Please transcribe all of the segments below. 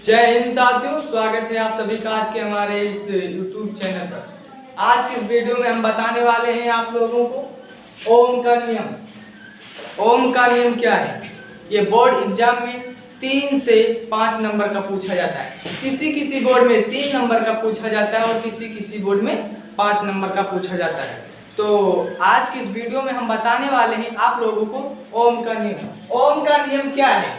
जय हिंद साथियों, स्वागत है आप सभी का आज के हमारे इस YouTube चैनल पर। आज की इस वीडियो में हम बताने वाले हैं आप लोगों को ओम का नियम। ओम का नियम क्या है? ये बोर्ड एग्जाम में 3 से 5 नंबर का पूछा जाता है। किसी बोर्ड में 3 नंबर का पूछा जाता है और किसी बोर्ड में 5 नंबर का पूछा जाता है। तो आज की इस वीडियो में हम बताने वाले हैं आप लोगों को ओम का नियम। ओम का नियम क्या है?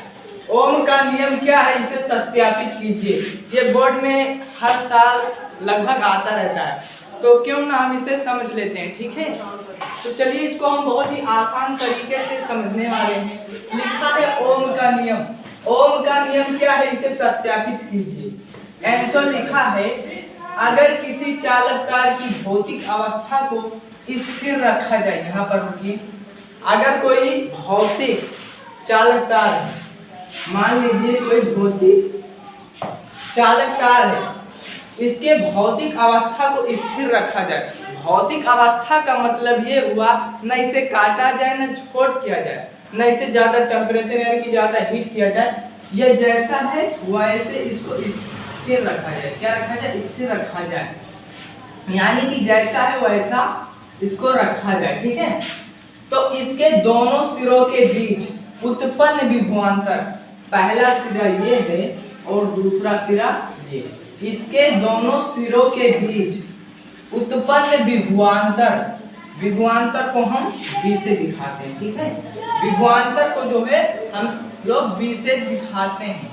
ओम का नियम क्या है, इसे सत्यापित कीजिए। ये बोर्ड में हर साल लगभग आता रहता है, तो क्यों ना हम इसे समझ लेते हैं। ठीक है, तो चलिए इसको हम बहुत ही आसान तरीके से समझने वाले हैं। लिखा है ओम का नियम। ओम का नियम क्या है, इसे सत्यापित कीजिए। आंसर लिखा है, अगर किसी चालक तार की भौतिक अवस्था को स्थिर रखा जाए, यहाँ पर रुकिए, अगर कोई भौतिक चालक तार है, मान लीजिए कोई भौतिक चालक तार है, इसके भौतिक अवस्था को स्थिर रखा जाए। भौतिक अवस्था का मतलब ये हुआ, न इसे काटा जाए न छोट किया जाए, न इसे ज्यादा टेम्परेचर यानी कि ज्यादा हीट किया जाए। ये जैसा है वैसे इसको स्थिर रखा जाए। क्या रखा जाए? स्थिर रखा जाए, यानी कि जैसा है वैसा इसको रखा जाए। ठीक है, तो इसके दोनों सिरों के बीच उत्पन्न विभवांतर, पहला सिरा ये है और दूसरा सिरा ये, इसके दोनों सिरों के बीच उत्पन्न विभवांतर को हम बी से दिखाते हैं। ठीक है, विभवांतर को जो है हम लोग बी से दिखाते हैं।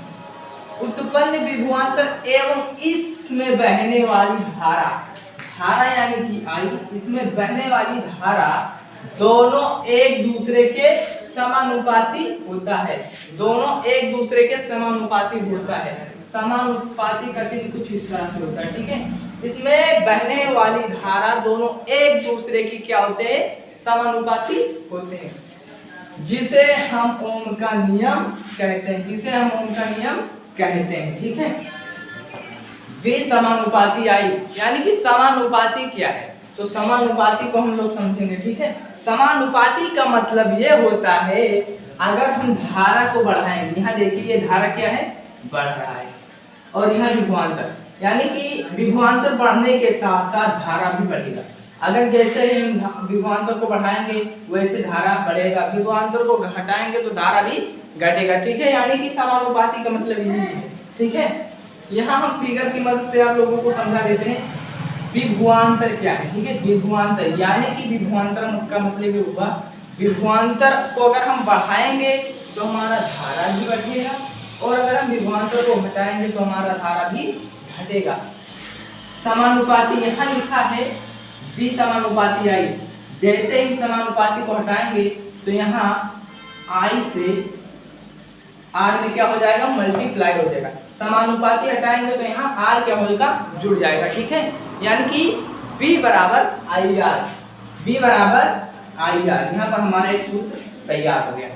उत्पन्न विभवांतर एवं इसमें बहने वाली धारा यानी कि आई, इसमें बहने वाली धारा दोनों एक दूसरे के समानुपाती होता है। दोनों एक दूसरे के समानुपाती होता है। समानुपाती का चिन्ह कुछ इस तरह से होता है। ठीक है, इसमें बहने वाली धारा दोनों एक दूसरे की क्या होते हैं? समानुपाती होते हैं, जिसे हम ओम का नियम कहते हैं। ठीक है, वे समानुपाती आई, यानी कि समानुपाती क्या है, तो समानुपाती को हम लोग समझेंगे। ठीक है, समानुपाती का मतलब ये होता है, अगर हम धारा को बढ़ाएंगे, यहाँ देखिए ये धारा क्या है? बढ़ रहा है, और यहाँ विभवांतर, यानी कि विभवांतर बढ़ने के साथ साथ धारा भी बढ़ेगा। अगर जैसे ही हम विभवांतर को बढ़ाएंगे वैसे धारा बढ़ेगा, विभवांतर को घटाएंगे तो धारा भी घटेगा। ठीक है, यानी कि समानुपाती का मतलब यही है। ठीक है, यहाँ हम फिगर की मदद से आप लोगों को समझा देते हैं विभवांतर क्या है। ठीक है, विभवांतर यानी कि विभवांतर का मतलब ये हुआ, विभवांतर को अगर हम बढ़ाएंगे तो हमारा धारा भी बढ़ेगा, और अगर हम विभवांतर को घटाएंगे तो हमारा धारा भी घटेगा। समानुपाती यहाँ लिखा है बी समानुपाती आई। जैसे ही समानुपाती को हटाएंगे तो यहाँ आई से आर में क्या हो जाएगा? मल्टीप्लाई हो जाएगा। समानुपाती हटाएंगे तो यहाँ आर क्या होगा? जुड़ जाएगा। ठीक है, यानी कि B बराबर आई आर, यहाँ पर हमारा एक सूत्र तैयार हो गया।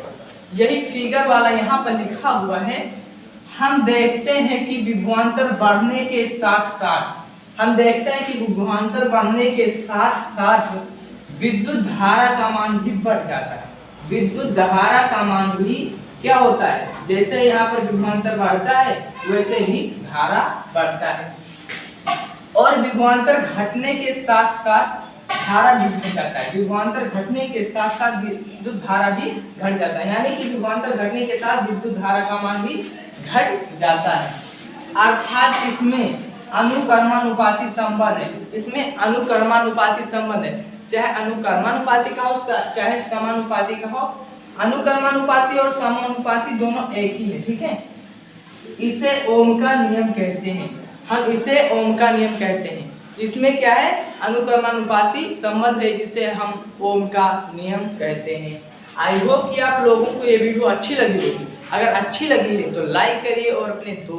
यही फिगर वाला यहाँ पर लिखा हुआ है। हम देखते हैं कि विभवांतर बढ़ने के साथ साथ विद्युत धारा का मान भी बढ़ जाता है। विद्युत धारा का मान भी क्या होता है? जैसे यहाँ पर विभवांतर बढ़ता है वैसे ही धारा बढ़ता है, और विभवांतर घटने के साथ साथ धारा भी घट जाता है। विभवांतर घटने के साथ साथ विद्युत धारा भी घट जाता है, यानी कि विभवांतर घटने के साथ विद्युत धारा का मान भी घट जाता है। अर्थात इसमें अनुक्रमानुपाती संबंध है। चाहे अनुक्रमानुपाती का हो चाहे समानुपाती का हो, अनुक्रमानुपाती और समानुपाती दोनों एक ही है। ठीक है, इसे ओम का नियम कहते हैं। हम इसे ओम का नियम कहते हैं। इसमें क्या है? अनुक्रमानुपाती संबंध है, जिसे हम ओम का नियम कहते हैं। आई होप कि आप लोगों को ये वीडियो अच्छी लगी होगी। अगर अच्छी लगी है तो लाइक करिए और अपने दोस्तों